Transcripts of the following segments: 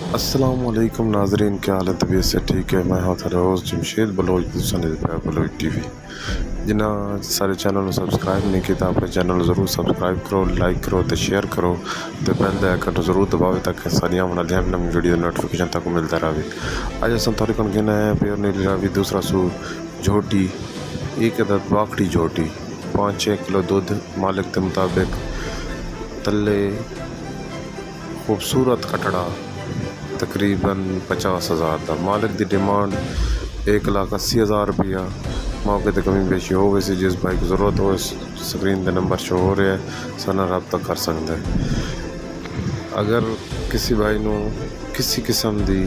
अस्सलामुअलैकुम नाजरीन, क्या हाल है? तबीयत से ठीक है? मैं हाँ थारा होस्ट जमशेद बलोच बलोच टीवी। जिन्हें सारे चैनल को सब्सक्राइब नहीं किया अपने चैनल ज़रूर सब्सक्राइब करो, लाइक करो तो शेयर करो तो बेल द आइकन ज़रूर दबाओ ताकि सारियां नवी वीडियो नोटिफिकेशन तक मिलता रहे। आज अस थोड़े को कहना है प्योर नीली रावी दूसरा सू झोटी एक अदद बाखड़ी झोटी 5-6 किलो दूध मालिक के मुताबिक तले खूबसूरत कटड़ा तकरीबन 50,000 का मालिक की डिमांड 1,80,000 रुपया। मौके पर कमी बेशी हो वैसे जिस भाई की ज़रूरत हो स्क्रीन पर नंबर शो हो रहा है साना रब्ता कर सकते हैं। अगर किसी भाई को किसी किस्म की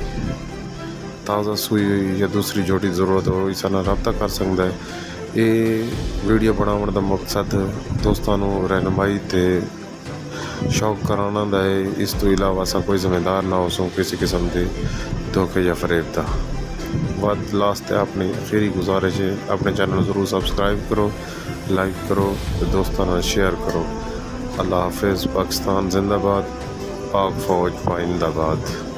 ताज़ा सूई हुई या दूसरी जोड़ी ज़रूरत हो इस रब्ता कर सकता है। ये वीडियो बनाने का मकसद दोस्तों रहनुमाई ते शौक कराना है। इस तो इलावा असा कोई जिम्मेदार ना हो सो किसी किस्म के धोखे या फरेब का। बाद लास्ट है अपनी आखिरी गुजारिश है अपने चैनल ज़रूर सब्सक्राइब करो, लाइक करो तो दोस्तों ने शेयर करो। अल्लाह हाफिज़। पाकिस्तान जिंदाबाद, पाक फौज पाइंदाबाद।